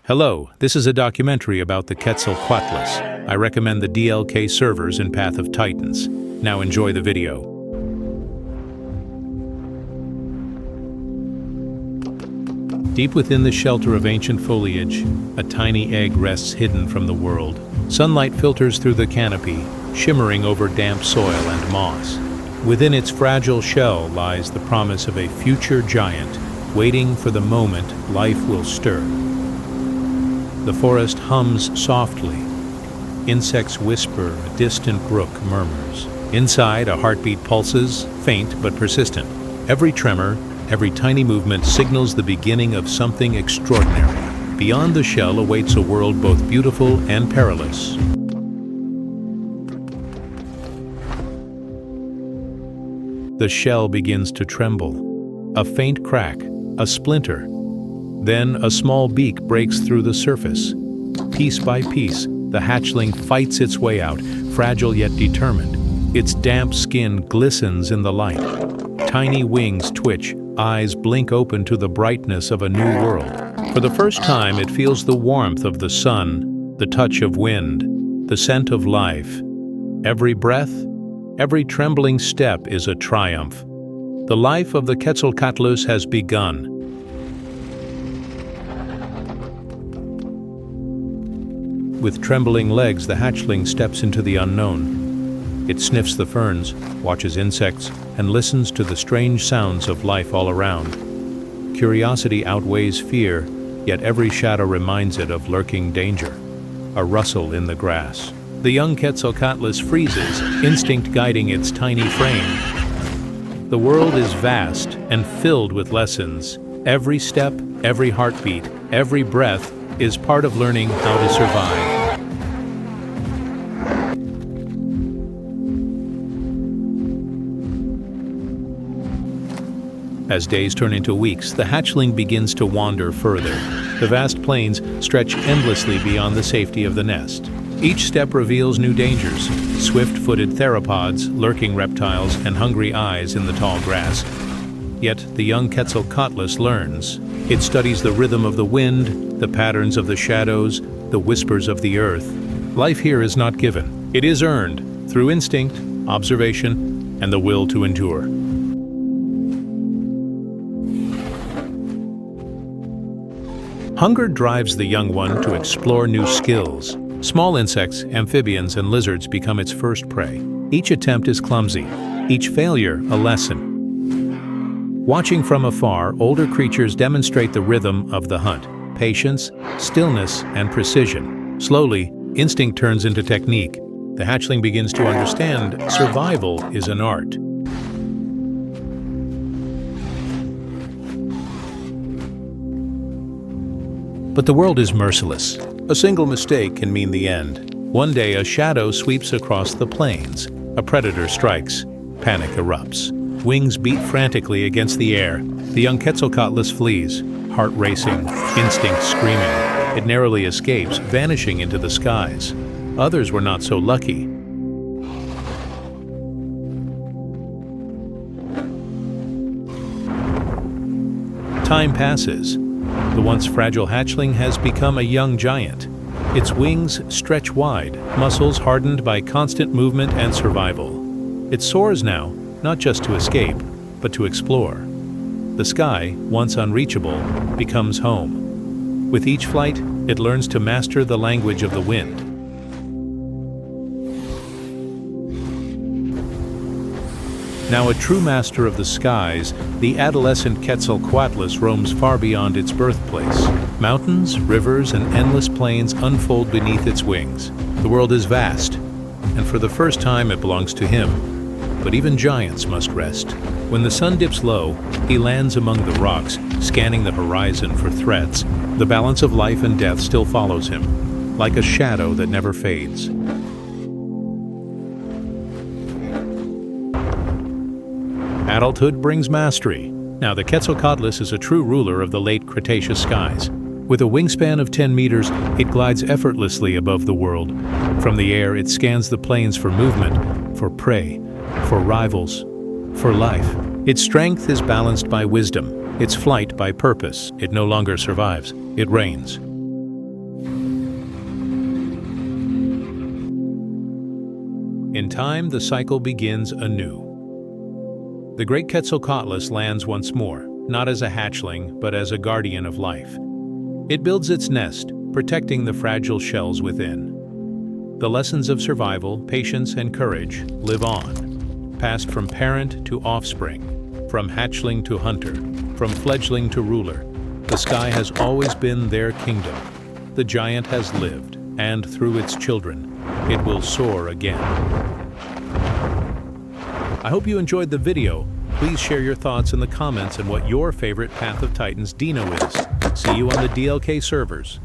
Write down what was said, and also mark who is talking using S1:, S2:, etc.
S1: Hello, this is a documentary about the Quetzalcoatlus. I recommend the DLK servers in Path of Titans. Now enjoy the video. Deep within the shelter of ancient foliage, a tiny egg rests hidden from the world. Sunlight filters through the canopy, shimmering over damp soil and moss. Within its fragile shell lies the promise of a future giant, waiting for the moment life will stir. The forest hums softly. Insects whisper, a distant brook murmurs. Inside, a heartbeat pulses, faint but persistent. Every tremor, every tiny movement signals the beginning of something extraordinary. Beyond the shell awaits a world both beautiful and perilous. The shell begins to tremble. A faint crack, a splinter. Then a small beak breaks through the surface. Piece by piece, the hatchling fights its way out, fragile yet determined. Its damp skin glistens in the light. Tiny wings twitch, eyes blink open to the brightness of a new world. For the first time, it feels the warmth of the sun, the touch of wind, the scent of life. Every breath, every trembling step is a triumph. The life of the Quetzalcoatlus has begun. With trembling legs, the hatchling steps into the unknown. It sniffs the ferns, watches insects, and listens to the strange sounds of life all around. Curiosity outweighs fear, yet every shadow reminds it of lurking danger. A rustle in the grass. The young Quetzalcoatlus freezes, instinct guiding its tiny frame. The world is vast and filled with lessons. Every step, every heartbeat, every breath is part of learning how to survive. As days turn into weeks, the hatchling begins to wander further. The vast plains stretch endlessly beyond the safety of the nest. Each step reveals new dangers: swift-footed theropods, lurking reptiles, and hungry eyes in the tall grass. Yet the young Quetzalcoatlus learns. It studies the rhythm of the wind, the patterns of the shadows, the whispers of the earth. Life here is not given. It is earned through instinct, observation, and the will to endure. Hunger drives the young one to explore new skills. Small insects, amphibians, and lizards become its first prey. Each attempt is clumsy, each failure a lesson. Watching from afar, older creatures demonstrate the rhythm of the hunt: patience, stillness, and precision. Slowly, instinct turns into technique. The hatchling begins to understand survival is an art. But the world is merciless. A single mistake can mean the end. One day, a shadow sweeps across the plains. A predator strikes. Panic erupts. Wings beat frantically against the air. The young Quetzalcoatlus flees, heart racing, instinct screaming. It narrowly escapes, vanishing into the skies. Others were not so lucky. Time passes. The once fragile hatchling has become a young giant. Its wings stretch wide, muscles hardened by constant movement and survival. It soars now, not just to escape, but to explore. The sky, once unreachable, becomes home. With each flight, it learns to master the language of the wind. Now a true master of the skies, the adolescent Quetzalcoatlus roams far beyond its birthplace. Mountains, rivers, and endless plains unfold beneath its wings. The world is vast, and for the first time it belongs to him. But even giants must rest. When the sun dips low, he lands among the rocks, scanning the horizon for threats. The balance of life and death still follows him, like a shadow that never fades. Adulthood brings mastery. Now the Quetzalcoatlus is a true ruler of the late Cretaceous skies. With a wingspan of 10 meters, it glides effortlessly above the world. From the air, it scans the plains for movement, for prey, for rivals, for life. Its strength is balanced by wisdom, its flight by purpose. It no longer survives, it reigns. In time, the cycle begins anew. The great Quetzalcoatlus lands once more, not as a hatchling, but as a guardian of life. It builds its nest, protecting the fragile shells within. The lessons of survival, patience, and courage live on, passed from parent to offspring, from hatchling to hunter, from fledgling to ruler. The sky has always been their kingdom. The giant has lived, and through its children, it will soar again. I hope you enjoyed the video. Please share your thoughts in the comments and what your favorite Path of Titans dino is. See you on the DLK servers.